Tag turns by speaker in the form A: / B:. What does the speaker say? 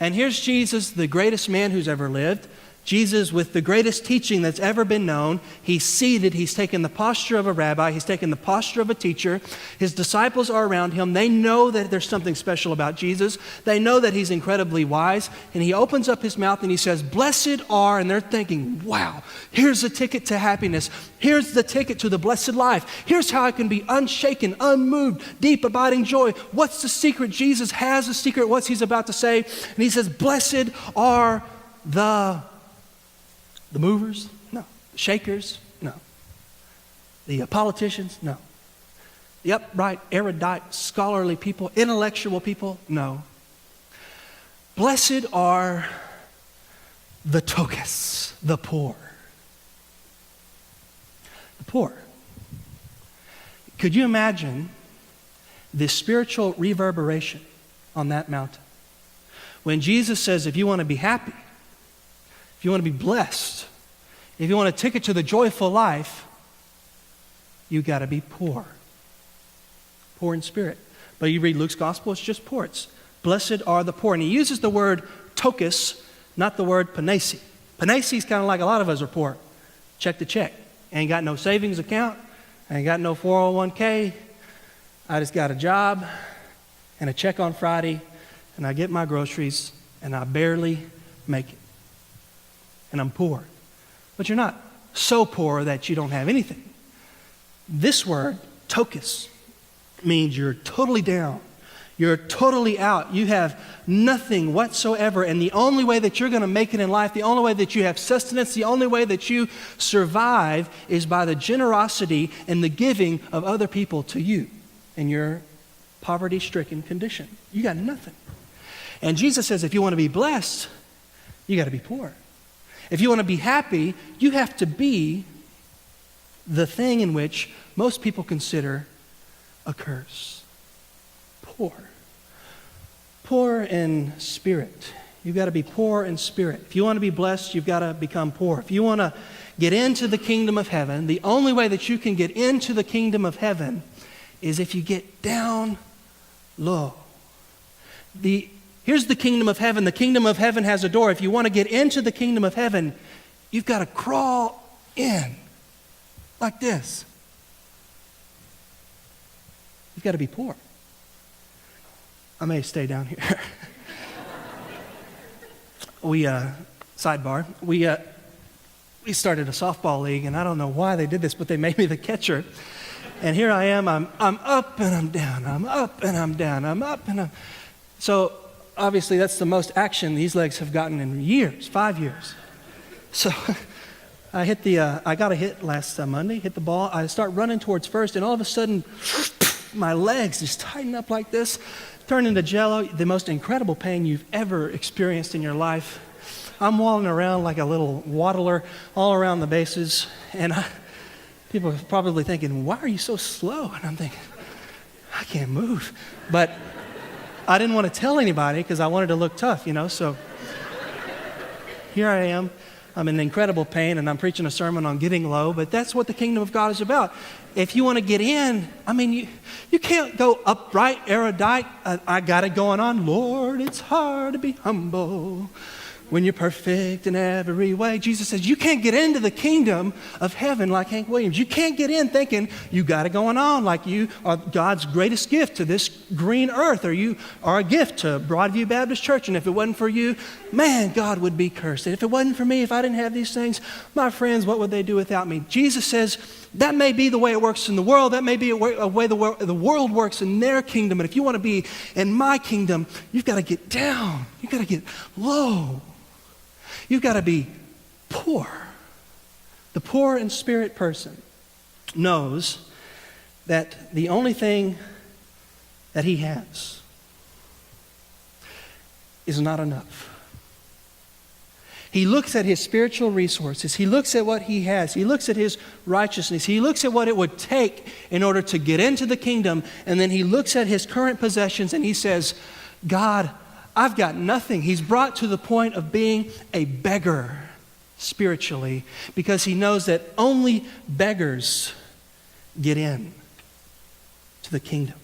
A: And here's Jesus, the greatest man who's ever lived. Jesus with the greatest teaching that's ever been known. He's seated. He's taken the posture of a rabbi. He's taken the posture of a teacher. His disciples are around him. They know that there's something special about Jesus. They know that he's incredibly wise. And he opens up his mouth and he says, blessed are, and they're thinking, wow, here's the ticket to happiness. Here's the ticket to the blessed life. Here's how I can be unshaken, unmoved, deep, abiding joy. What's the secret? Jesus has a secret. What's he's about to say? And he says, blessed are the movers? No. The shakers? No. The politicians? No. The upright, erudite, scholarly people, intellectual people? No. Blessed are the tokus, the poor. The poor. Could you imagine the spiritual reverberation on that mountain? When Jesus says, if you want to be happy, if you want to be blessed, if you want a ticket to the joyful life, you got to be poor. Poor in spirit. But you read Luke's gospel, it's just poor. It's blessed are the poor. And he uses the word tokus, not the word panesi. Panesi is kind of like a lot of us are poor. Check the check. Ain't got no savings account. Ain't got no 401k. I just got a job and a check on Friday, and I get my groceries, and I barely make it. And I'm poor. But you're not so poor that you don't have anything. This word, tokus, means you're totally down. You're totally out. You have nothing whatsoever. And the only way that you're going to make it in life, the only way that you have sustenance, the only way that you survive is by the generosity and the giving of other people to you in your poverty-stricken condition. You got nothing. And Jesus says if you want to be blessed, you got to be poor. If you want to be happy, you have to be the thing in which most people consider a curse. Poor. Poor in spirit. You've got to be poor in spirit. If you want to be blessed, you've got to become poor. If you want to get into the kingdom of heaven, the only way that you can get into the kingdom of heaven is if you get down low. Here's the kingdom of heaven. The kingdom of heaven has a door. If you want to get into the kingdom of heaven, you've got to crawl in like this. You've got to be poor. I may stay down here. Sidebar, we started a softball league, and I don't know why they did this, but they made me the catcher. And here I am, I'm up and I'm down, I'm up and I'm down, I'm up and I'm... So obviously that's the most action these legs have gotten in years, 5 years. So I got a hit last Monday, hit the ball, I start running towards first, and all of a sudden, my legs just tighten up like this, turn into jello, the most incredible pain you've ever experienced in your life. I'm walling around like a little waddler all around the bases, and people are probably thinking, why are you so slow? And I'm thinking, I can't move. But I didn't want to tell anybody because I wanted to look tough, so here I am. I'm in incredible pain, and I'm preaching a sermon on getting low, but that's what the kingdom of God is about. If you want to get in, you can't go upright, erudite. I got it going on. Lord, it's hard to be humble when you're perfect in every way. Jesus says you can't get into the kingdom of heaven like Hank Williams. You can't get in thinking you got it going on like you are God's greatest gift to this green earth, or you are a gift to Broadview Baptist Church. And if it wasn't for you, man, God would be cursed. And if it wasn't for me, if I didn't have these things, my friends, what would they do without me? Jesus says that may be the way it works in the world. That may be a way the world works in their kingdom. But if you want to be in my kingdom, you've got to get down. You've got to get low. You've got to be poor. The poor in spirit person knows that the only thing that he has is not enough. He looks at his spiritual resources. He looks at what he has. He looks at his righteousness. He looks at what it would take in order to get into the kingdom. And then he looks at his current possessions and he says, God, I've got nothing. He's brought to the point of being a beggar spiritually because he knows that only beggars get in to the kingdom.